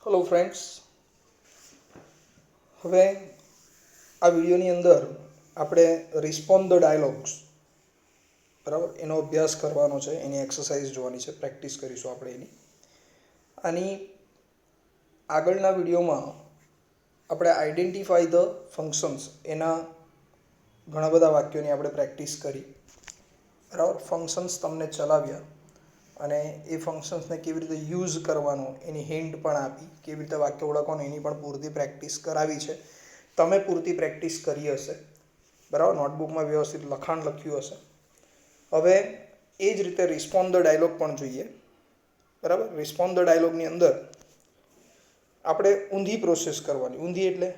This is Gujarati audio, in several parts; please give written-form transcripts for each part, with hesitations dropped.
હેલો ફ્રેન્ડ્સ, હવે આ વિડીયોની અંદર આપણે રિસ્પોન્ડ ધ ડાયલોગ્સ બરાબર એનો અભ્યાસ કરવાનો છે, એની એક્સરસાઇઝ જોવાની છે, પ્રેક્ટિસ કરીશું આપણે એની. આની આગળના વિડીયોમાં આપણે આઈડેન્ટિફાઈ ધ ફંક્શન્સ એના ઘણા બધા વાક્યોની આપણે પ્રેક્ટિસ કરી બરાબર. ફંક્શન્સ તમને ચલાવ્યા અને એ ફંક્શન્સને કેવી રીતે યુઝ કરવાનું એની હિન્ટ પણ આપી, કેવી રીતે વાક્ય ઓળખવાનું એની પણ પૂરતી પ્રેક્ટિસ કરાવી છે. તમે પૂરતી પ્રેક્ટિસ કરી હશે બરાબર, નોટબુકમાં વ્યવસ્થિત લખાણ લખ્યું હશે. હવે એ જ રીતે રિસ્પોન્ડ ધ ડાયલોગ પણ જોઈએ બરાબર. રિસ્પોન્ડ ધ ડાયલોગની અંદર આપણે ઊંધી પ્રોસેસ કરવાની. ઊંધી એટલે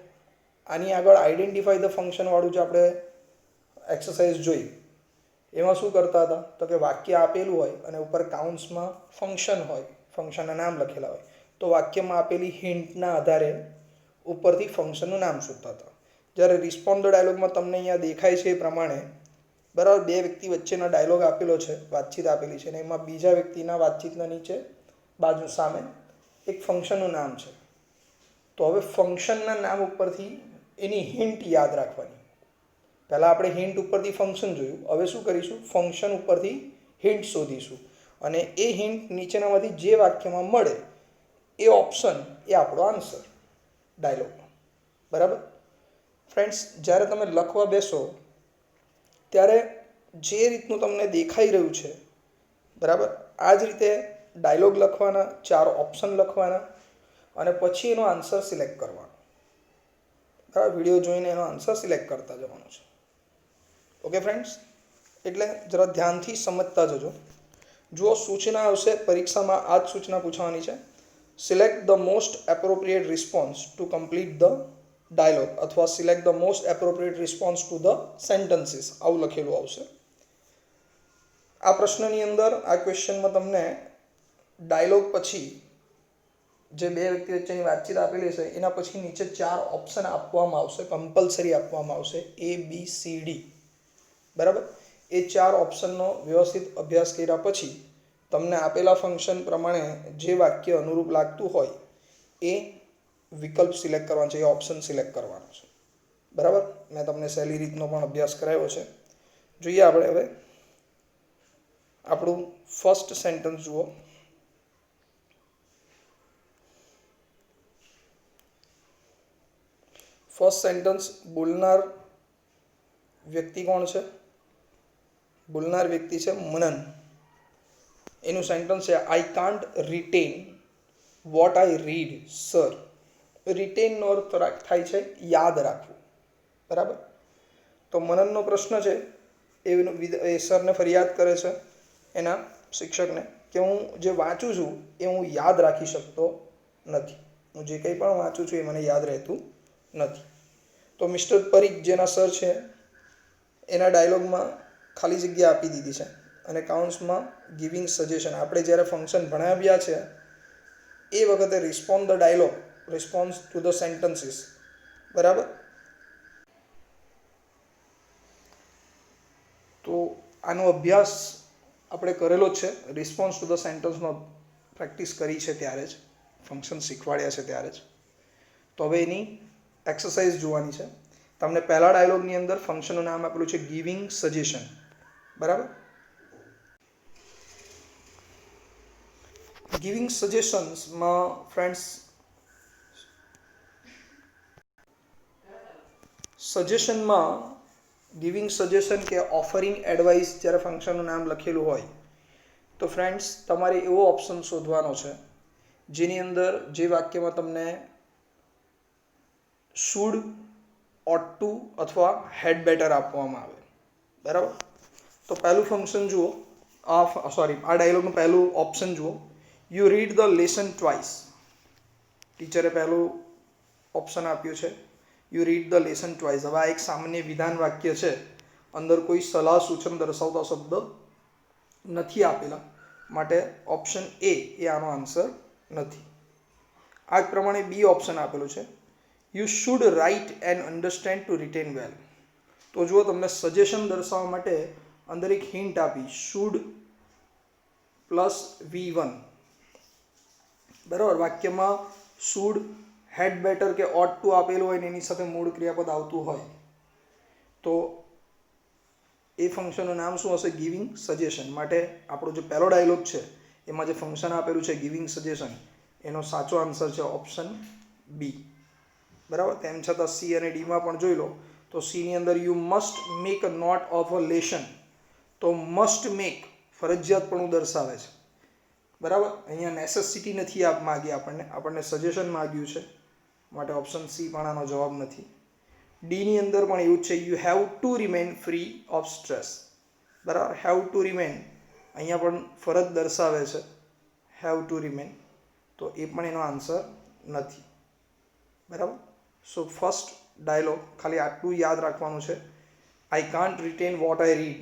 આની આગળ આઈડેન્ટિફાઈ ધ ફંક્શનવાળું જે આપણે એક્સરસાઇઝ જોઈ એમાં શું કરતા હતા તો કે વાક્ય આપેલું હોય અને ઉપર કાઉન્ટ્સમાં ફંક્શન હોય, ફંક્શનના નામ લખેલા હોય, તો વાક્યમાં આપેલી હિન્ટના આધારે ઉપરથી ફંક્શનનું નામ શોધતા હતા. જ્યારે રિસ્પોન્ડ ધ ડાયલોગમાં તમને અહીંયા દેખાય છે એ પ્રમાણે બરાબર બે વ્યક્તિ વચ્ચેનો ડાયલોગ આપેલો છે, વાતચીત આપેલી છે, અને એમાં બીજા વ્યક્તિના વાતચીતના નીચે બાજુ સામે એક ફંક્શનનું નામ છે. તો હવે ફંક્શનના નામ ઉપરથી એની હિન્ટ યાદ રાખવાની. પહેલાં આપણે હિન્ટ ઉપરથી ફંક્શન જોયું, હવે શું કરીશું, ફંક્શન ઉપરથી હિન્ટ શોધીશું અને એ હિન્ટ નીચેનામાંથી જે વાક્યમાં મળે એ ઓપ્શન એ આપણો આન્સર ડાયલોગનો બરાબર. ફ્રેન્ડ્સ, જ્યારે તમે લખવા બેસો ત્યારે જે રીતનું તમને દેખાઈ રહ્યું છે બરાબર, આ જ રીતે ડાયલોગ લખવાના, 4 ઓપ્શન લખવાના અને પછી એનો આન્સર સિલેક્ટ કરવાનો બરાબર. વિડીયો જોઈને એનો આન્સર સિલેક્ટ કરતા જવાનો છે. ઓકે ફ્રેન્ડ્સ, એટલે જરા ધ્યાનથી સમજતા જજો. જો સૂચના આવશે પરીક્ષામાં, આ જ સૂચના પૂછવાની છે. Select the most appropriate response to complete the dialogue અથવા select the most appropriate response to the sentences, આવું લખેલું આવશે. આ પ્રશ્નની અંદર, આ ક્વેશ્ચનમાં તમને ડાયલોગ પછી જે બે વ્યક્તિ વચ્ચેની વાતચીત આપેલી છે એના પછી નીચે 4 ઓપ્શન આપવામાં આવશે, કમ્પલસરી આપવામાં આવશે, ABCD બરાબર. એ 4 ઓપ્શનનો વ્યવસ્થિત અભ્યાસ કર્યા પછી તમને આપેલા ફંક્શન પ્રમાણે જે વાક્ય અનુરૂપ લાગતું હોય એ વિકલ્પ સિલેક્ટ કરવાનો છે, એ ઓપ્શન સિલેક્ટ કરવાનો છે બરાબર. મેં તમને સહેલી રીતનો પણ અભ્યાસ કરાવ્યો છે. જોઈએ આપણે હવે આપણું ફર્સ્ટ સેન્ટન્સ જુઓ. ફર્સ્ટ સેન્ટન્સ બોલનાર વ્યક્તિ કોણ છે? બોલનાર વ્યક્તિ છે મનન. એનું સેન્ટન્સ છે I can't retain what I read sir. રિટેનનો અર્થ થાય છે યાદ રાખવું બરાબર. તો મનનનો પ્રશ્ન છે, એ સરને ફરિયાદ કરે છે એના શિક્ષકને કે હું જે વાંચું છું એ હું યાદ રાખી શકતો નથી. હું જે કંઈ પણ વાંચું છું એ મને યાદ રહેતું નથી. તો મિસ્ટર પરીખ જેના સર છે એના ડાયલોગમાં ખાલી જગ્યા આપી દીધી છે અને કાઉન્ટ્સમાં ગિવિંગ સજેશન. આપણે જ્યારે ફંક્શન ભણાવ્યા છે એ વખતે respond the dialogue, response to the sentences બરાબર. તો આનો અભ્યાસ આપણે કરેલો જ છે, રિસ્પોન્સ ટુ ધ સેન્ટન્સનો પ્રેક્ટિસ કરી છે ત્યારે જ, ફંક્શન શીખવાડ્યા છે ત્યારે જ. તો હવે એની એક્સરસાઇઝ જોવાની છે. તમને પહેલા ડાયલોગની અંદર ફંક્શનનું નામ આપેલું છે ગિવિંગ સજેશન બરાબર. ગિવિંગ સજેશન્સમાં ફ્રેન્ડ્સ સજેશનમાં ગિવિંગ સજેશન કે ઓફરિંગ એડવાઇસ જ્યારે ફંક્શનનું નામ લખેલું હોય તો ફ્રેન્ડ્સ તમારે એવો ઓપ્શન શોધવાનો છે જેની અંદર જે વાક્યમાં તમને શુડ, ઓટ ટુ અથવા હેડ બેટર આપવામાં આવે બરાબર. તો પહેલું ફંક્શન જુઓ, આ ડાયલોગનું પહેલું ઓપ્શન જુઓ, you read the lesson twice. ટીચરે પહેલું ઓપ્શન આપ્યું છે you read the lesson twice. હવે આ એક સામાન્ય વિધાન વાક્ય છે, અંદર કોઈ સલાહ સૂચન દર્શાવતા શબ્દ નથી આપેલા, માટે ઓપ્શન એ આનો આન્સર નથી. આ જ પ્રમાણે બી ઓપ્શન આપેલું છે you should write and understand to retain well. તો જુઓ, તમને સજેશન દર્શાવવા માટે અંદર એક હિન્ટ આપી, શુડ પ્લસ V1 બરાબર. વાક્યમાં શુડ, હેડ બેટર કે ઓટ ટુ આપેલું હોય ને એની સાથે મૂળ ક્રિયાપદ આવતું હોય તો એ ફંક્શનનું નામ શું હશે? Giving suggestion. માટે આપણો જે પહેલો ડાયલોગ છે એમાં જે ફંક્શન આપેલું છે ગિવિંગ સજેશન, એનો સાચો આન્સર છે ઓપ્શન બી. બરાબર. તેમ છતાં સી અને ડીમાં પણ જોઈ લો તો સીની અંદર you must make a note of a lesson, તો મસ્ટ મેક ફરજિયાતપણું દર્શાવે છે. બરાબર. અહીંયા નેસેસિટી નથી માગી આપણને સજેશન માગ્યું છે, માટે ઓપ્શન સી પણ આનો જવાબ નથી. ડીની અંદર પણ એવું છે, you have to remain free of stress. બરાબર. હેવ ટુ રિમેન અહીંયા પણ ફરજ દર્શાવે છે, હેવ ટુ રિમેન, તો એ પણ એનો આન્સર નથી. બરાબર. સો ફર્સ્ટ ડાયલોગ ખાલી આટલું યાદ રાખવાનું છે, I can't retain what I read.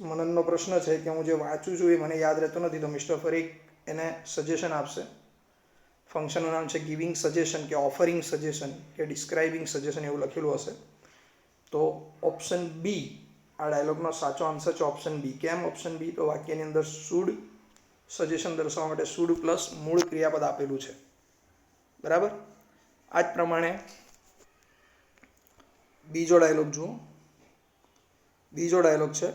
મનનનો પ્રશ્ન છે કે હું જે વાંચું છું એ મને યાદ રહેતો નથી, તો મિસ્ટર ફરીક એને સજેશન આપશે. ફંક્શનનું નામ છે ગિવિંગ સજેશન કે ઓફરિંગ સજેશન કે ડિસ્ક્રાઇબિંગ સજેશન એવું લખેલું હશે. તો ઓપ્શન બી આ ડાયલોગનો સાચો આન્સર છે, ઓપ્શન બી. કેમ ઓપ્શન બી? તો વાક્યની અંદર શુડ સજેશન દર્શાવવા માટે શુડ પ્લસ મૂળ ક્રિયાપદ આપેલું છે. બરાબર. આ જ પ્રમાણે બીજો ડાયલોગ જુઓ. બીજો ડાયલોગ છે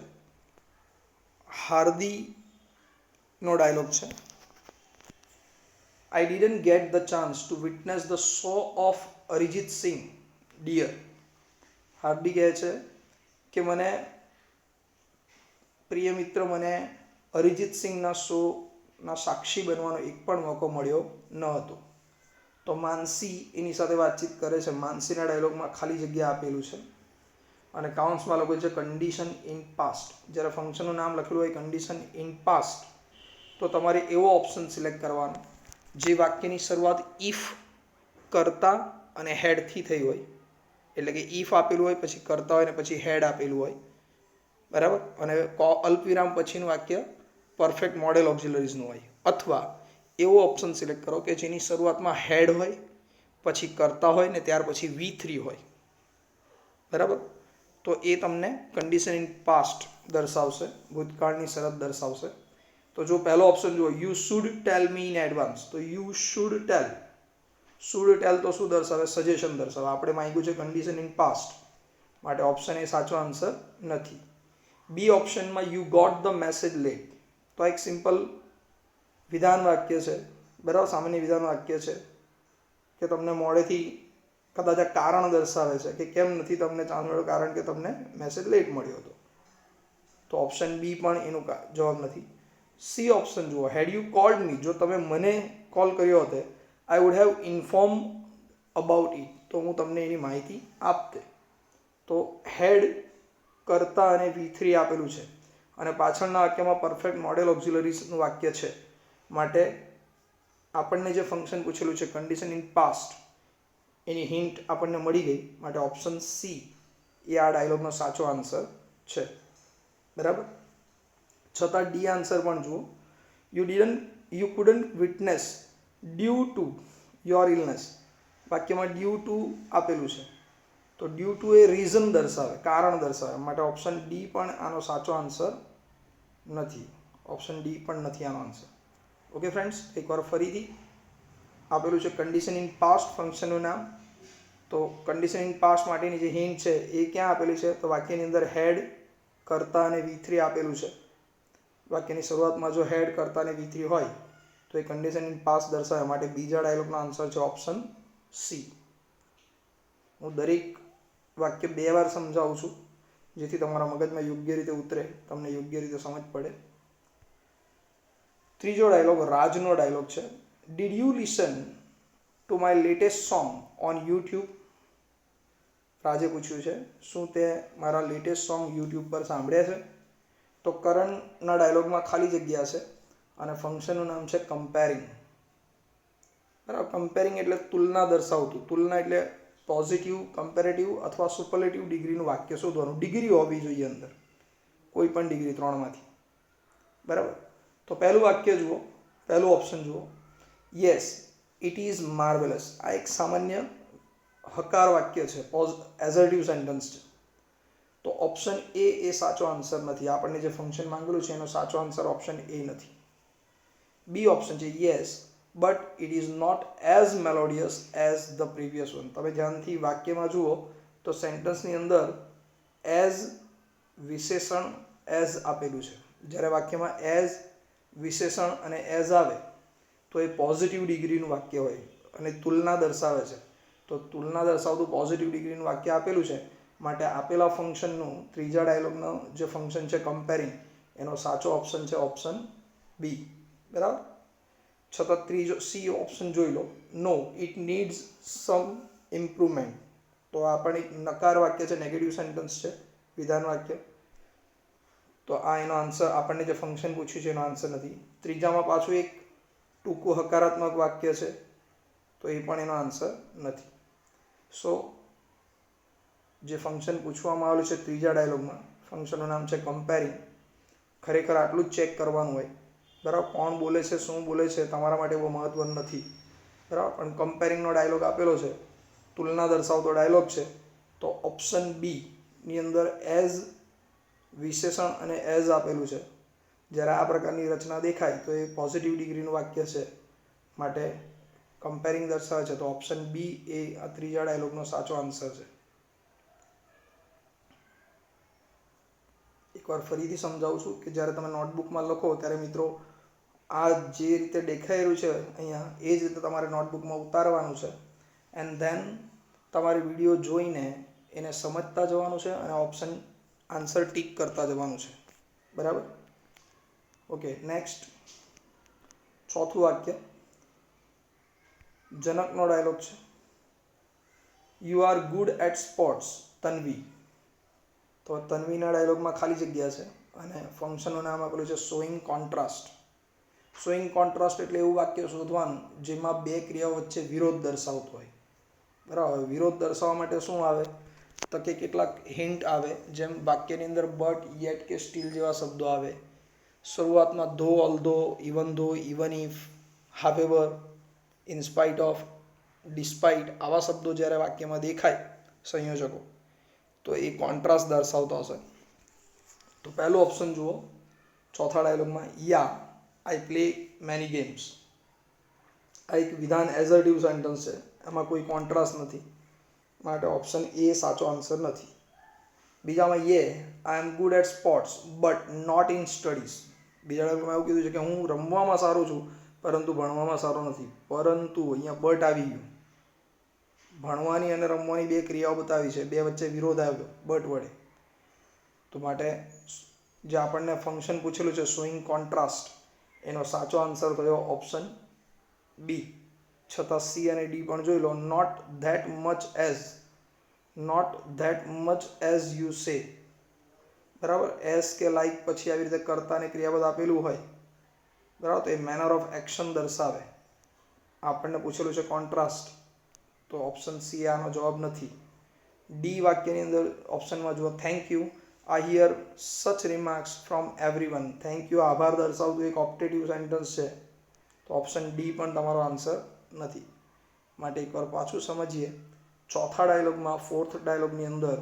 હાર્દીનો ડાયલોગ છે. I didn't get the chance to witness the show of Arijit Singh, dear. હાર્દી કહે છે કે મને પ્રિય મિત્ર મને અરિજીત સિંહના શોના સાક્ષી બનવાનો એક પણ મોકો મળ્યો ન હતો. તો માનસી એની સાથે વાતચીત કરે છે. માનસીના ડાયલોગમાં ખાલી જગ્યા આપેલું છે અને કાઉન્સમાં લખ્યું છે કન્ડિશન ઇન પાસ્ટ. જ્યારે ફંક્શનનું નામ લખેલું હોય કન્ડિશન ઇન પાસ્ટ તો તમારે એવો ઓપ્શન સિલેક્ટ કરવાનો જે વાક્યની શરૂઆત ઇફ, કરતા અને હેડથી થઈ હોય. એટલે કે ઇફ આપેલું હોય, પછી કરતા હોય ને પછી હેડ આપેલું હોય. બરાબર. અને અલ્પવિરામ પછીનું વાક્ય પરફેક્ટ મોડેલ ઓક્ઝિલરીઝનું હોય. અથવા એવો ઓપ્શન સિલેક્ટ કરો કે જેની શરૂઆતમાં હેડ હોય, પછી કરતા હોય ને ત્યાર પછી V3 હોય. બરાબર. તો એ તમને કન્ડિશન ઇન પાસ્ટ દર્શાવશે, ભૂતકાળની શરત દર્શાવશે. તો જો પહેલો ઓપ્શન જુઓ, you should tell me in advance, તો યુ શુડ ટેલ તો શું દર્શાવે? સજેશન દર્શાવે. આપણે માંગ્યું છે કન્ડિશન ઇન પાસ્ટ, માટે ઓપ્શન એ સાચો આન્સર નથી. બી ઓપ્શનમાં you got the message late, તો એક સિમ્પલ વિધાન વાક્ય છે. બરાબર. સામાન્ય વિધાન વાક્ય છે કે તમને મોડેથી કદાચ આ કારણ દર્શાવે છે કે કેમ નથી તમને ચાન્સ મળ્યો, કારણ કે તમને મેસેજ લેટ મળ્યો હતો. તો ઓપ્શન બી પણ એનું જવાબ નથી. સી ઓપ્શન જુઓ, હેડ યુ કોલ્ડ મી, જો તમે મને કોલ કર્યો હોતે, આઈ would have inform about it, તો હું તમને એની માહિતી આપતે. તો હેડ, કરતા અને V3 આપેલું છે અને પાછળના વાક્યમાં પરફેક્ટ મોડેલ ઓક્ઝિલરીઝનું વાક્ય છે, માટે આપણને જે ફંક્શન પૂછેલું છે કન્ડિશન ઇન પાસ્ટ એની હિન્ટ આપણને મળી ગઈ, માટે ઓપ્શન સી એ આ ડાયલોગનો સાચો આન્સર છે. બરાબર. છતાં ડી આન્સર પણ જુઓ, you couldn't witness due to your illness. વાક્યમાં ડ્યુ ટુ આપેલું છે, તો ડ્યુ ટુ એ રીઝન દર્શાવે, કારણ દર્શાવે, માટે ઓપ્શન ડી પણ આનો સાચો આન્સર નથી. ઓપ્શન ડી પણ નથી આનો આન્સર. ઓકે ફ્રેન્ડ્સ, એકવાર ફરીથી આપેલું છે કન્ડિશન ઇન પાસ્ટ ફંક્શનનું નામ. તો કન્ડિશન ઇન પાસ્ટ માટેની જે હિન્ટ છે એ ક્યાં આપેલી છે? તો વાક્યની અંદર હેડ, કરતા અને V3 આપેલું છે. વાક્યની શરૂઆતમાં જો હેડ, કરતા અને V3 હોય તો એ કન્ડિશન ઇન પાસ્ટ દર્શાવે, માટે બીજા ડાયલોગનો આન્સર છે ઓપ્શન સી. હું દરેક વાક્ય 2 વાર સમજાવું છું જેથી તમારા મગજમાં યોગ્ય રીતે ઉતરે, તમને યોગ્ય રીતે સમજ પડે. ત્રીજો ડાયલોગ રાજનો ડાયલોગ છે. Did you listen to my latest song on YouTube? રાજે પૂછ્યું છે, શું તે મારા લેટેસ્ટ સોંગ યુટ્યુબ પર સાંભળ્યા છે? તો કરણના ડાયલોગમાં ખાલી જગ્યા છે અને ફંક્શનનું નામ છે કમ્પેરિંગ. બરાબર. કમ્પેરિંગ એટલે તુલના દર્શાવતું. તુલના એટલે પોઝિટિવ, કમ્પેરેટિવ અથવા સુપરલેટિવ ડિગ્રીનું વાક્ય શોધવાનું. ડિગ્રી હોવી જોઈએ અંદર, કોઈ પણ ડિગ્રી 3માંથી. બરાબર. તો પહેલું વાક્ય જુઓ, પહેલું ઓપ્શન જુઓ, યસ ઇટ ઇઝ માર્વેલસ. આ એક સામાન્ય હકાર વાક્ય છે, એઝર્ટિવ સેન્ટન્સ છે. તો ઓપ્શન એ સાચો આન્સર નથી. આપણને જે ફંક્શન માંગેલું છે એનો સાચો આન્સર ઓપ્શન એ નથી. બી ઓપ્શન છે, yes but it is not as melodious as the previous one. તમે ધ્યાનથી વાક્યમાં જુઓ તો સેન્ટન્સની અંદર એઝ વિશેષણ એઝ આપેલું છે. જ્યારે વાક્યમાં એઝ વિશેષણ અને એઝ આવે તો એ પોઝિટિવ ડિગ્રીનું વાક્ય હોય અને તુલના દર્શાવે છે. તો તુલના દર્શાવતું પોઝિટિવ ડિગ્રીનું વાક્ય આપેલું છે, માટે આપેલા ફંક્શનનું ત્રીજા ડાયલોગનો જે ફંક્શન છે કમ્પેરિંગ, એનો સાચો ઓપ્શન છે ઓપ્શન બી. બરાબર. છતાં ત્રીજો સી ઓપ્શન જોઈ લો, નો ઇટ નીડ્સ સમ ઇમ્પ્રુવમેન્ટ. તો આ પણ એક નકાર વાક્ય છે, નેગેટિવ સેન્ટન્સ છે, વિધાન વાક્ય. તો આ એનો આન્સર, આપણને જે ફંક્શન પૂછ્યું છે એનો આન્સર નથી. ત્રીજામાં પાછું એક ટૂંકું હકારાત્મક વાક્ય છે, તો એ પણ એનો આન્સર નથી. સો જે ફંક્શન પૂછવામાં આવેલું છે ત્રીજા ડાયલોગમાં, ફંક્શનનું નામ છે કમ્પેરિંગ. ખરેખર આટલું જ ચેક કરવાનું હોય. બરાબર. કોણ બોલે છે, શું બોલે છે, તમારા માટે બહુ મહત્વનું નથી. બરાબર. પણ કમ્પેરિંગનો ડાયલોગ આપેલો છે, તુલના દર્શાવતો ડાયલોગ છે, તો ઓપ્શન બી ની અંદર એઝ વિશેષણ અને એઝ આપેલું છે. જ્યારે આ પ્રકારની રચના દેખાય તો એ પોઝિટિવ ડિગ્રીનું વાક્ય છે, માટે કમ્પેરિંગ દર્શાવે છે. તો ઓપ્શન બી એ આ ત્રીજા ડાયલોગનો સાચો આન્સર છે. એકવાર ફરીથી સમજાવું છું કે જ્યારે તમે નોટબુકમાં લખો ત્યારે મિત્રો આ જે રીતે દેખાઈ રહ્યું છે અહીંયા, એ જ રીતે તમારે નોટબુકમાં ઉતારવાનું છે. એન્ડ ધેન તમારે વિડીયો જોઈને એને સમજતા જવાનું છે અને ઓપ્શન આન્સર ટીક કરતા જવાનું છે. બરાબર. ઓકે, નેક્સ્ટ ચોથું વાક્ય જનકનો ડાયલોગ છે. You are good at sports Tanvi. તો તન્વીના ડાયલોગમાં ખાલી જગ્યા છે અને ફંક્શનનું નામ આપેલું છે શોઈંગ કોન્ટ્રાસ્ટ. શોઈંગ કોન્ટ્રાસ્ટ એટલે એવું વાક્ય શોધવાનું જેમાં બે ક્રિયાઓ વચ્ચે વિરોધ દર્શાવતો હોય. બરાબર. વિરોધ દર્શાવવા માટે શું આવે તો કે કેટલાક હિન્ટ આવે, જેમ વાક્યની અંદર બટ, યેટ કે સ્ટીલ જેવા શબ્દો આવે. શરૂઆતમાં though, although, even if, however, in spite of, despite, આવા શબ્દો જ્યારે વાક્યમાં દેખાય સંયોજકો, તો એ કોન્ટ્રાસ્ટ દર્શાવતો હશે. તો પહેલો ઓપ્શન જુઓ ચોથા ડાયલોગમાં, યા આઈ પ્લે મેની ગેમ્સ. આ એક વિધાન એઝર્ટિવ સેન્ટન્સ છે, એમાં કોઈ કોન્ટ્રાસ્ટ નથી, માટે ઓપ્શન એ સાચો આન્સર નથી. બીજામાં yeah I am good at sports but not in studies. બીજા ડાયલોગમાં એવું કીધું છે કે હું રમવામાં સારો છું પરંતુ ભણવામાં સારો નથી. પરંતુ અહીંયા બટ આવી ગયું. ભણવાની અને રમવાની બે ક્રિયાઓ બતાવી છે, બે વચ્ચે વિરોધ આવ્યો બટ વડે. તો માટે જે આપણને ફંક્શન પૂછેલું છે શોઈંગ કોન્ટ્રાસ્ટ, એનો સાચો આન્સર થયો ઓપ્શન બી. છતાં સી અને ડી પણ જોઈ લો. Not that much as you say. બરાબર. એઝ કે લાઈક પછી આવી રીતે કર્તા અને ક્રિયાપદ આપેલું હોય, બરાબર, તો એ મેનર ઓફ એક્શન દર્શાવે. આપણને પૂછેલું છે કોન્ટ્રાસ્ટ, તો ઓપ્શન સી આનો જવાબ નથી. ડી વાક્યની અંદર ઓપ્શનમાં જુઓ, thank you I hear such remarks from everyone. Thank you આભાર દર્શાવતું એક ઓપ્ટેટિવ સેન્ટન્સ છે, તો ઓપ્શન ડી પણ તમારો આન્સર નથી. માટે એકવાર પાછું સમજીએ. ચોથા ડાયલોગમાં, ફોર્થ ડાયલોગની અંદર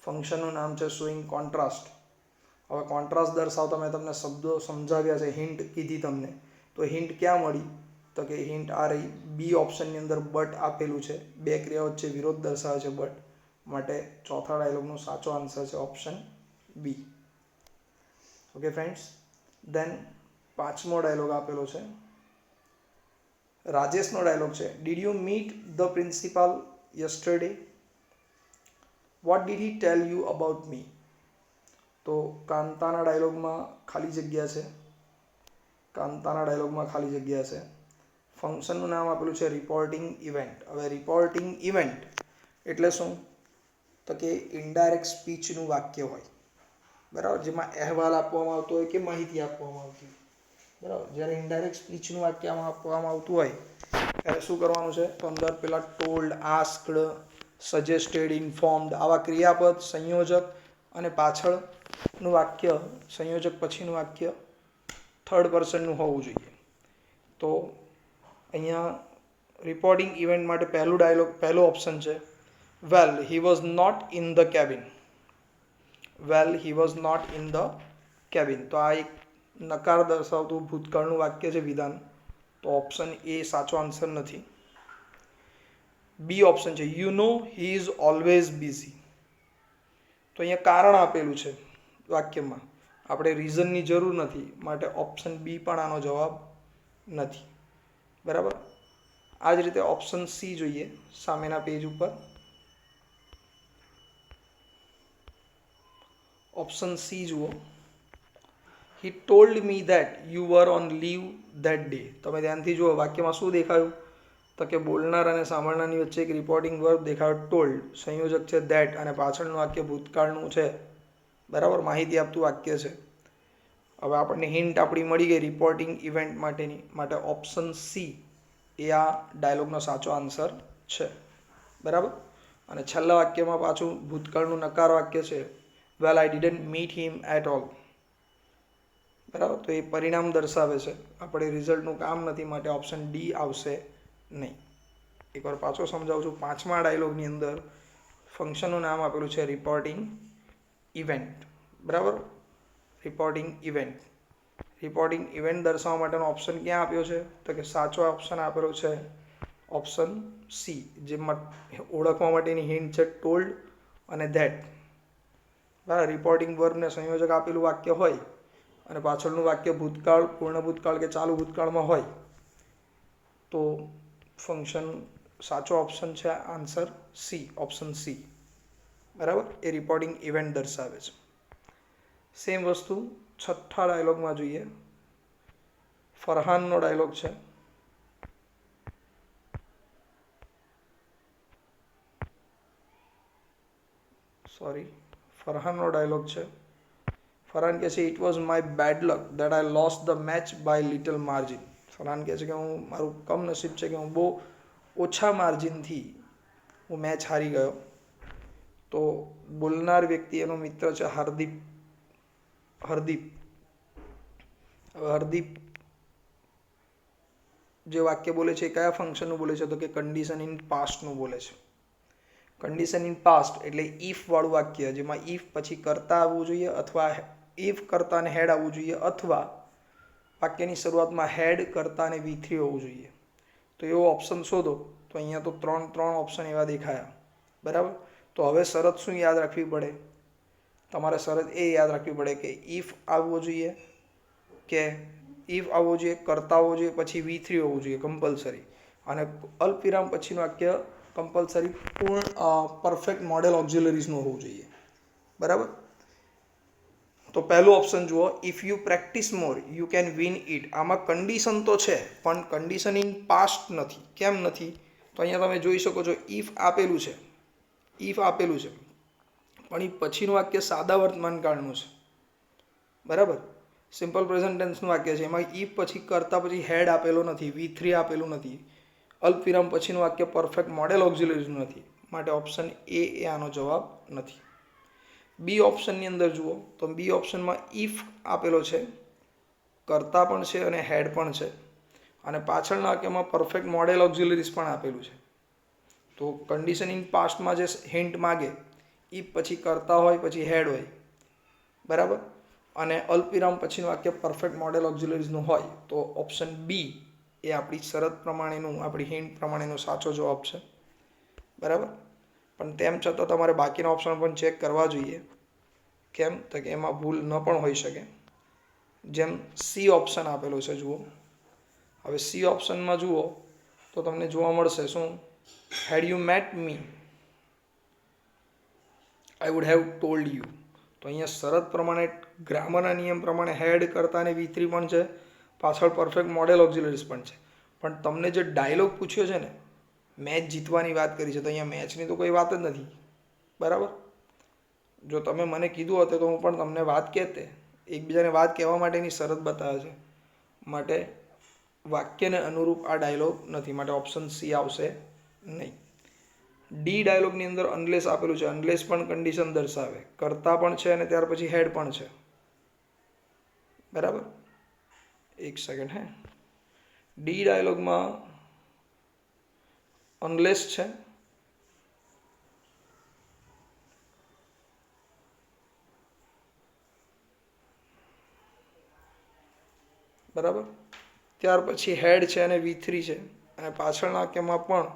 ફંક્શનનું નામ છે શોઈંગ કોન્ટ્રાસ્ટ. હવે કોન્ટ્રાસ્ટ દર્શાવતા મેં તમને શબ્દો સમજાવ્યા છે, હિન્ટ કીધી તમને. તો હિન્ટ ક્યાં મળી તો કે હિન્ટ આ રહી, બી ઓપ્શનની અંદર બટ આપેલું છે, બે ક્રિયાઓ વચ્ચે વિરોધ દર્શાવે છે બટ, માટે ચોથા ડાયલોગનો સાચો આન્સર છે option B. Okay friends. Then પાંચમો ડાયલોગ આપેલો છે, રાજેશનો ડાયલોગ છે. Did you meet the principal yesterday? What did he tell you about me? તો કાંતાના ડાયલોગમાં ખાલી જગ્યા છે. ફંક્શનનું નામ આપેલું છે રિપોર્ટિંગ ઇવેન્ટ. હવે રિપોર્ટિંગ ઇવેન્ટ એટલે શું તો કે ઇનડાયરેક્ટ સ્પીચનું વાક્ય હોય. બરાબર. જેમાં અહેવાલ આપવામાં આવતો હોય કે માહિતી આપવામાં આવતી હોય. બરાબર. જ્યારે ઇનડાયરેક્ટ સ્પીચનું વાક્ય આપવામાં આવતું હોય ત્યારે શું કરવાનું છે તો અંદર પેલા ટોલ્ડ, આસ્કડ, સજેસ્ટેડ, ઇન્ફોર્મ્ડ આવા ક્રિયાપદ, સંયોજક અને પાછળનું વાક્ય, સંયોજક પછીનું વાક્ય થર્ડ પર્સનનું હોવું જોઈએ. તો અહીંયા રિપોર્ટિંગ ઇવેન્ટ માટે પહેલો ઓપ્શન છે, well he was not in the cabin. તો આ એક નકાર દર્શાવતું ભૂતકાળનું વાક્ય છે, વિધાન. તો ઓપ્શન એ સાચો આન્સર નથી. બી ઓપ્શન છે you know he is always busy. તો અહીંયા કારણ આપેલું છે વાક્યમાં, આપણે રીઝનની જરૂર નથી, માટે ઓપ્શન બી પણ આનો જવાબ નથી. બરાબર. આ જ રીતે ઓપ્શન સી જોઈએ સામેના પેજ ઉપર. ઓપ્શન સી જુઓ. He told me that you were on leave that day. તમે ધ્યાનથી જુઓ વાક્યમાં શું દેખાયું, તો કે બોલનાર અને સાંભળનારની વચ્ચે એક રિપોર્ટિંગ વર્બ દેખાયો ટોલ્ડ, સંયોજક છે ધેટ, અને પાછળનું વાક્ય ભૂતકાળનું છે. બરાબર, માહિતી આપતું વાક્ય છે. હવે આપણને હિન્ટ આપણી મળી ગઈ રિપોર્ટિંગ ઇવેન્ટ માટેની, માટે ઓપ્શન સી એ આ ડાયલોગનો સાચો આન્સર છે. બરાબર. અને છેલ્લા વાક્યમાં પાછું ભૂતકાળનું નકાર વાક્ય છે, well I didn't meet him at all. બરાબર, તો એ પરિણામ દર્શાવે છે, આપણે રિઝલ્ટનું કામ નથી, માટે ઓપ્શન ડી આવશે નહીં. એકવાર પાછો સમજાવું છું. 5મા ડાયલોગની અંદર ફંક્શનનું નામ આપેલું છે રિપોર્ટિંગ ઇવેન્ટ. બરાબર, રિપોર્ટિંગ ઇવેન્ટ. રિપોર્ટિંગ ઇવેન્ટ દર્શાવવા માટેનો ઓપ્શન ક્યાં આપ્યો છે, તો કે સાચો ઓપ્શન આપેલો છે ઓપ્શન સી, જેમાં ઓળખવા માટેની હિન્ટ છે ટોલ્ડ અને ધેટ. બરાબર, રિપોર્ટિંગ વર્બને સંયોજક આપેલું વાક્ય હોય અને પાછળનું વાક્ય ભૂતકાળ, પૂર્ણ ભૂતકાળ કે ચાલુ ભૂતકાળમાં હોય તો ફંક્શન સાચો ઓપ્શન છે આન્સર સી, ઓપ્શન સી. બરાબર, એ રિપોર્ટિંગ ઇવેન્ટ દર્શાવે છે. સેમ વસ્તુ 6થા ડાયલોગમાં જોઈએ. ફરહાનનો ડાયલોગ છે. ફરહાનનો ડાયલોગ છે. ફરહાન કહે છે it was my bad luck that I lost the match by little margin. Farhan કહે છે કે મારું કમનસીબ છે કે હું બહુ ઓછા માર્જિનથી હું મેચ હારી ગયો. તો બોલનાર વ્યક્તિ એનો મિત્ર છે હરદીપ. હવે હરદીપ જે વાક્ય બોલે છે એ કયા ફંક્શનનું બોલે છે, તો કે કન્ડિશન ઇન પાસ્ટનું બોલે છે. કન્ડિશન ઇન પાસ્ટ એટલે ઇફ વાળું વાક્ય, જેમાં ઇફ પછી કરતા આવવું જોઈએ, અથવા ઇફ કરતા અને હેડ આવવું જોઈએ, અથવા વાક્યની શરૂઆતમાં હેડ કરતા અને V3 હોવું જોઈએ. તો એવો ઓપ્શન શોધો. તો અહીંયા તો ત્રણ ઓપ્શન એવા દેખાયા. બરાબર. તો હવે શરત શું યાદ રાખવી પડે, તમારે શરત એ યાદ રાખવી પડે કે ઇફ આવવો જોઈએ, કરતા આવવો જોઈએ, પછી V3 હોવું જોઈએ કમ્પલસરી, અને અલ્પવિરામ પછીનું વાક્ય કમ્પલસરી પરફેક્ટ મોડેલ ઓક્ઝિલરીઝનું હોવું જોઈએ. બરાબર. તો પહેલું ઓપ્શન જુઓ, if you practice more you can win it. આમાં કન્ડિશન તો છે પણ કન્ડિશન ઇન પાસ્ટ નથી. કેમ નથી, તો અહીંયા તમે જોઈ શકો છો ઇફ આપેલું છે, પણ એ પછીનું વાક્ય સાદા વર્તમાન કાળનું છે. બરાબર, સિમ્પલ પ્રેઝન્ટ ટેન્સનું વાક્ય છે, એમાં ઇફ પછી કરતા પછી હેડ આપેલો નથી, V3 આપેલું નથી, અલ્પવિરામ પછીનું વાક્ય પરફેક્ટ મોડેલ ઓક્ઝિલરીઝનું નથી, માટે ઓપ્શન એ આનો જવાબ નથી. બી ઓપ્શનની અંદર જુઓ તો બી ઓપ્શનમાં ઇફ આપેલો છે, કરતા પણ છે અને હેડ પણ છે, અને પાછળના વાક્યમાં પરફેક્ટ મોડેલ ઓક્ઝિલરીઝ પણ આપેલું છે. તો કન્ડિશન ઇન પાસ્ટમાં જે હિન્ટ માગે ઇફ પછી કરતા હોય પછી હેડ હોય. બરાબર, અને અલ્પવિરામ પછીનું વાક્ય પરફેક્ટ મોડેલ ઓક્ઝિલરીઝનું હોય, તો ઓપ્શન બી એ આપણી શરત પ્રમાણેનું, આપણી હિન્ટ પ્રમાણેનો સાચો જવાબ છે. બરાબર, પણ તેમ છતાં તમારે બાકીના ઓપ્શન પણ ચેક કરવા જોઈએ. કેમ, તો કે એમાં ભૂલ ન પણ હોઈ શકે. જેમ સી ઓપ્શન આપેલો છે જુઓ. હવે સી ઓપ્શનમાં જુઓ તો તમને જોવા મળશે શું, had you met me I would have told you. તો અહીંયા શરત પ્રમાણે, ગ્રામરના નિયમ પ્રમાણે હેડ કરતા અને V3 પણ છે, પાછળ પરફેક્ટ મોડેલ ઓક્ઝિલરીઝ પણ છે. પણ તમને જે ડાયલોગ પૂછ્યો છે ને, મેચ જીતવાની વાત કરી છે, તો અહીંયા મેચની તો કોઈ વાત જ નથી. બરાબર, જો તમે મને કીધું હોત તો હું પણ તમને વાત કહેતે. એકબીજાને વાત કહેવા માટેની શરત બતાવે છે, માટે વાક્યને અનુરૂપ આ ડાયલોગ નથી, માટે ઓપ્શન સી આવશે નહીં. ડી ડાયલોગની અંદર અનલેસ આપેલું છે, અનલેસ પણ કન્ડિશન દર્શાવે, કરતા પણ છે અને ત્યાર પછી હેડ પણ છે. બરાબર, એક સેકન્ડ. ડી ડાયલોગમાં અનલેસ છે, બરાબર, ત્યાર પછી હેડ છે અને V3 છે, અને પાછળના વાક્યમાં પણ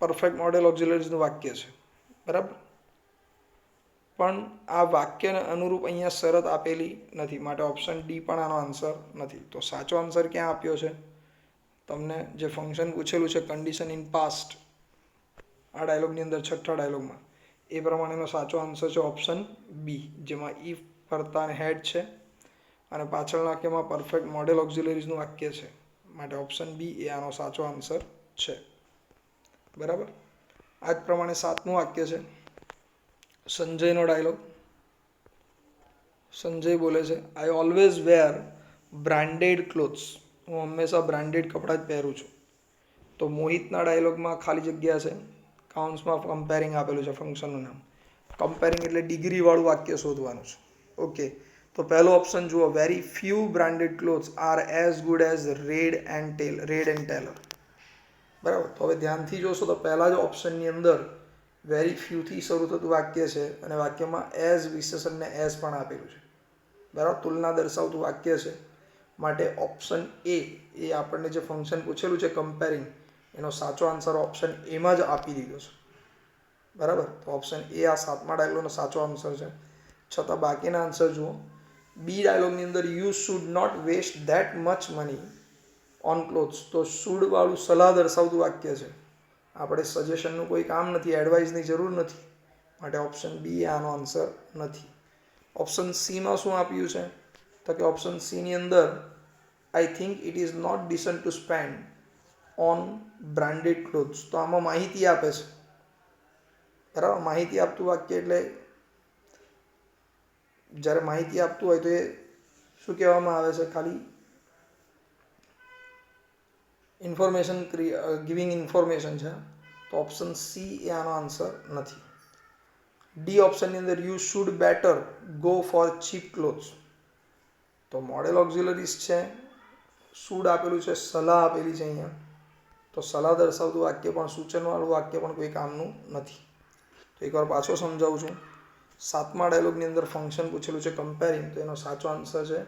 પરફેક્ટ મોડેલ ઓક્ઝિલરીઝનું વાક્ય છે, બરાબર. પણ આ વાક્યને અનુરૂપ અહીંયા શરત આપેલી નથી, માટે ઓપ્શન ડી પણ આનો આન્સર નથી. તો સાચો આન્સર ક્યાં આપ્યો છે? તમને જે ફંક્શન પૂછેલું છે કન્ડિશન ઇન પાસ્ટ, આ ડાયલોગની અંદર છઠ્ઠા ડાયલોગમાં, એ પ્રમાણેનો સાચો આન્સર છે ઓપ્શન બી, જેમાં ઇફ કરતા હેડ છે અને પાછળના વાક્યમાં પરફેક્ટ મોડેલ ઓક્ઝિલરીઝનું વાક્ય છે, માટે ઓપ્શન બી એ આનો સાચો આન્સર છે, બરાબર. આ જ પ્રમાણે 7મું વાક્ય છે સંજયનો ડાયલોગ. સંજય બોલે છે, I always wear branded clothes, હું હંમેશા બ્રાન્ડેડ કપડાં જ પહેરું છું. તો મોહિતના ડાયલોગમાં ખાલી જગ્યા છે, કાઉન્સમાં કમ્પેરિંગ આપેલું છે ફંક્શનનું નામ. કમ્પેરિંગ એટલે ડિગ્રીવાળું વાક્ય શોધવાનું છે. ઓકે, તો પહેલો ઓપ્શન જુઓ, very few branded clothes are as good as Reid and Taylor. બરાબર. તો હવે ધ્યાનથી જોશો તો પહેલા જ ઓપ્શનની અંદર વેરી ફ્યુથી શરૂ થતું વાક્ય છે અને વાક્યમાં એઝ વિશેષણને એઝ પણ આપેલું છે, બરાબર. તુલના દર્શાવતું વાક્ય છે, માટે ઓપ્શન એ આપણને જે ફંક્શન પૂછેલું છે કમ્પેરિંગ, એનો સાચો આન્સર ઓપ્શન એમાં જ આપી દીધો છે, બરાબર. તો ઓપ્શન એ આ 7મા ડાયલોગનો સાચો આન્સર છે. છતાં બાકીના આન્સર જુઓ. બી ડાયલોગની અંદર you should not waste that much money on clothes, તો શુડ વાળું સલાહ દર્શાવતું વાક્ય છે. આપણે સજેશનનું કોઈ કામ નથી, એડવાઇસની જરૂર નથી, માટે ઓપ્શન બી આનો આન્સર નથી. ઓપ્શન સીમાં શું આપ્યું છે? તો કે ઓપ્શન સીની અંદર I think it is not decent to spend on branded clothes, તો આમાં માહિતી આપે છે, બરાબર. માહિતી આપતું વાક્ય એટલે જ્યારે માહિતી આપતું હોય તો એ શું કહેવામાં આવે છે? ખાલી ઇન્ફોર્મેશન ગિવિંગ ઇન્ફોર્મેશન છે. તો ઓપ્શન સી એ આનો આન્સર નથી. ડી ઓપ્શનની અંદર you should better go for cheap clothes, તો મોડેલ ઓક્ઝિલરીઝ છે, શુડ આપેલું છે, સલાહ આપેલી છે અહીંયા, તો સલાહ દર્શાવતું વાક્ય પણ, સૂચનવાળું વાક્ય પણ કોઈ કામનું નથી. તો એકવાર પાછો સમજાવું છું. 7મા ડાયલોગની અંદર ફંક્શન પૂછેલું છે કમ્પેરિંગ, તો એનો સાચો આન્સર છે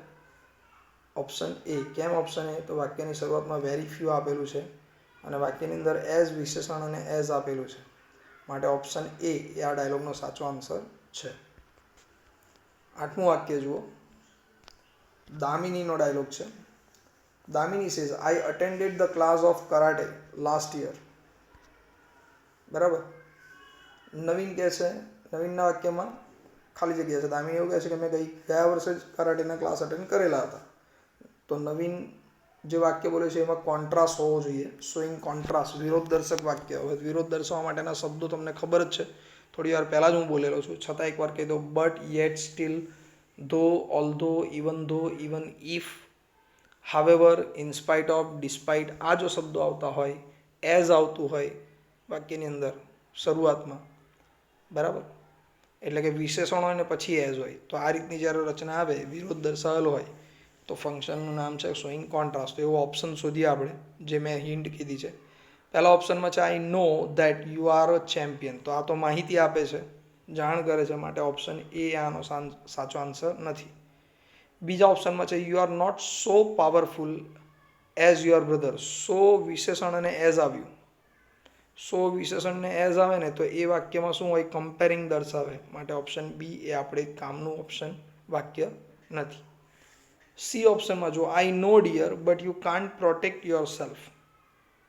ઓપ્શન એ. કેમ ઓપ્શન એ? તો વાક્યની શરૂઆતમાં વેરી ફ્યુ આપેલું છે અને વાક્યની અંદર એઝ વિશેષણ અને એઝ આપેલું છે, માટે ઓપ્શન એ આ ડાયલોગનો સાચો આન્સર છે. 8મું વાક્ય જુઓ. દામિનીનો ડાયલોગ છે. Damini says, I attended the class of karate last year. બરાબર. નવીન કહે છે, નવીનના વાક્યમાં ખાલી જગ્યા છે. દામિની એવું કહે છે કે મેં ગયા વર્ષે જ કરાટેના ક્લાસ અટેન્ડ કરેલા હતા. તો નવીન જે વાક્ય બોલે છે એમાં કોન્ટ્રાસ્ટ હોવો જોઈએ, શોઈંગ કોન્ટ્રાસ્ટ, વિરોધ દર્શક વાક્ય. હવે વિરોધ દર્શાવવા માટેના શબ્દો તમને ખબર જ છે, થોડી વાર પહેલાં જ હું બોલેલો છું, છતાં એકવાર કહી દો. But, yet, still, though, although, even if, however, in spite of, despite, આ જો શબ્દો આવતા હોય, એઝ આવતું હોય વાક્યની અંદર શરૂઆતમાં, બરાબર, એટલે કે વિશેષણ હોય ને પછી એઝ હોય, તો આ રીતની જ્યારે રચના આવે, વિરોધ દર્શાવેલો હોય, તો ફંક્શનનું નામ છે શોઈંગ કોન્ટ્રાસ્ટ. એવો ઓપ્શન શોધીએ આપણે, જે મેં હિન્ટ કીધી છે. પહેલા ઓપ્શનમાં છે I know that you are a champion, તો આ તો માહિતી આપે છે, જાણ કરે છે, માટે ઓપ્શન એ આનો સાચો આન્સર નથી. બીજા ઓપ્શનમાં છે you are not so powerful as your brother, so વિશેષણ અને એઝ આવ્યું. સો વિશેષણ ને એઝ આવે ને તો એ વાક્યમાં શું હોય? કમ્પેરિંગ દર્શાવે, માટે ઓપ્શન બી એ આપણે કામનું ઓપ્શન વાક્ય નથી. સી ઓપ્શનમાં જો, I know dear but you can't protect yourself.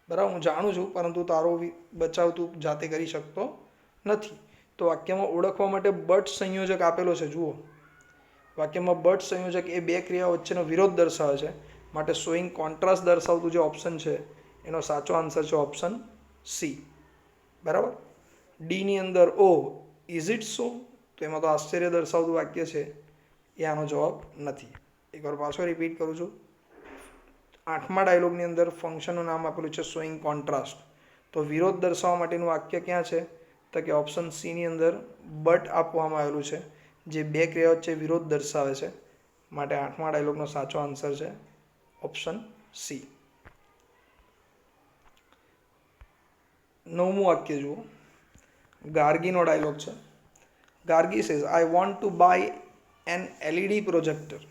બરાબર, હું જાણું છું પરંતુ તારો બચાવ તું જાતે કરી શકતો નથી. તો વાક્યમાં ઓળખવા માટે બટ સંયોજક આપેલો છે, જુઓ. વાક્યમાં બટ સંયોજક એ બે ક્રિયાઓ વચ્ચેનો વિરોધ દર્શાવે છે, માટે શોઈંગ કોન્ટ્રાસ્ટ દર્શાવતું જે ઓપ્શન છે એનો સાચો આન્સર છે ઓપ્શન સી, બરાબર. ડીની અંદર ઓ ઇઝ ઇટ સો, તો એમાં તો આશ્ચર્ય દર્શાવતું વાક્ય છે, એ આનો જવાબ નથી. એકવાર પાછો રિપીટ કરું છું. 8મા ડાયલોગની અંદર ફંક્શનનું નામ આપેલું છે શોઈંગ કોન્ટ્રાસ્ટ, તો વિરોધ દર્શાવવા માટેનું વાક્ય ક્યાં છે? તો કે ઓપ્શન સીની અંદર બટ આપવામાં આવેલું છે, જે બે ક્રિયાઓ વચ્ચે વિરોધ દર્શાવે છે, માટે 8મા ડાયલોગનો સાચો આન્સર છે ઓપ્શન સી. 9મું વાક્ય જુઓ. ગાર્ગીનો ડાયલોગ છે. Gargi says, I want to buy an LED projector.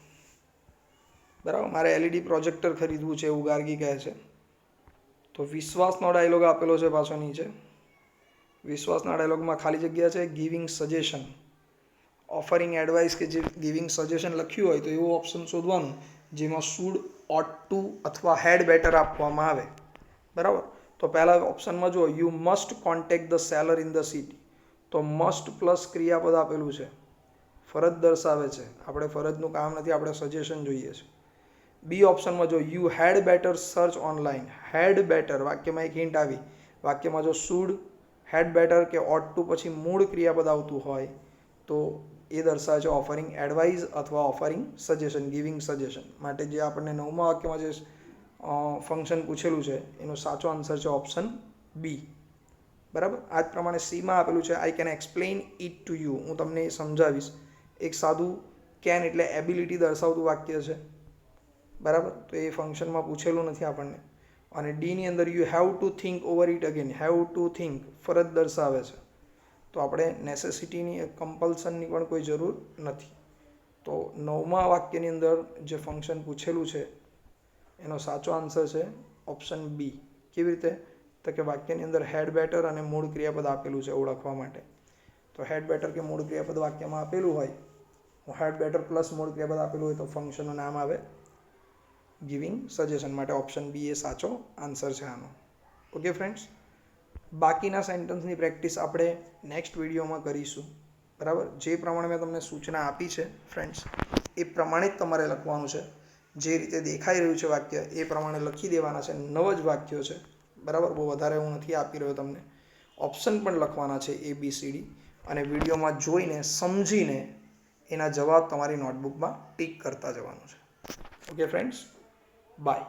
બરાબર, મારે એલઈડી પ્રોજેક્ટર ખરીદવું છે એવું ગાર્ગી કહે છે. તો વિશ્વાસનો ડાયલોગ આપેલો છે પાછો નીચે. વિશ્વાસના ડાયલોગમાં ખાલી જગ્યા છે ગિવિંગ સજેશન, ઓફરિંગ એડવાઇસ કે જે ગિવિંગ સજેશન લખ્યું હોય તો એવું ઓપ્શન શોધવાનું જેમાં શુડ, ઓટ ટુ અથવા હેડ બેટર આપવામાં આવે. બરાબર, તો પહેલા ઓપ્શનમાં જુઓ you must contact the seller in the city. તો મસ્ટ પ્લસ ક્રિયાપદ આપેલું છે, ફરજ દર્શાવે છે. આપણે ફરજનું કામ નથી, આપણે સજેશન જોઈએ છે. બી ઓપ્શનમાં જો you had better search online. Had better વાક્યમાં એક હિન્ટ આવી. વાક્યમાં જો શુડ, હેડ બેટર કે ઓટ ટુ પછી મૂળ ક્રિયાપદ આવતું હોય તો એ દર્શાવે છે ઓફરિંગ એડવાઇસ અથવા ઓફરિંગ સજેશન, ગિવિંગ સજેશન. માટે જે આપણને 9મા વાક્યમાં જે ફંક્શન પૂછેલું છે એનો સાચો આન્સર છે ઓપ્શન બી. બરાબર, આ જ પ્રમાણે સીમાં આપેલું છે I can explain it to you. હું તમને એ સમજાવીશ. એક સાદું કેન એટલે એબિલિટી દર્શાવતું વાક્ય છે. બરાબર, તો એ ફંક્શનમાં પૂછેલું નથી આપણને. અને ડીની અંદર you have to think over it again. Have to think ફરજ દર્શાવે છે, તો આપણે નેસેસિટીની, કમ્પલ્સનની પણ કોઈ જરૂર નથી. તો 9મા વાક્યની અંદર જે ફંક્શન પૂછેલું છે એનો સાચો આન્સર છે ઓપ્શન બી. કેવી રીતે? તો કે વાક્યની અંદર હેડ બેટર અને મૂળ ક્રિયાપદ આપેલું છે ઓળખવા માટે. તો હેડ બેટર કે મૂળ ક્રિયાપદ વાક્યમાં આપેલું હોય, હેડ બેટર પ્લસ મૂળ ક્રિયાપદ આપેલું હોય તો ફંક્શનનું નામ આવે ગિવિંગ સજેશન. માટે ઓપ્શન બી એ સાચો આન્સર છે આનો. ઓકે ફ્રેન્ડ્સ, બાકીના સેન્ટન્સની પ્રેક્ટિસ આપણે નેક્સ્ટ વિડીયોમાં કરીશું. બરાબર, જે પ્રમાણે મેં તમને સૂચના આપી છે ફ્રેન્ડ્સ એ પ્રમાણે જ તમારે લખવાનું છે. જે રીતે દેખાઈ રહ્યું છે વાક્ય એ પ્રમાણે લખી દેવાના છે. 9 જ વાક્યો છે. બરાબર, બહુ વધારે હું નથી આપી રહ્યો તમને. ઓપ્શન પણ લખવાના છે ABCD, અને વિડીયોમાં જોઈને સમજીને એના જવાબ તમારી નોટબુકમાં ટીક કરતા જવાનું છે. Okay friends, by.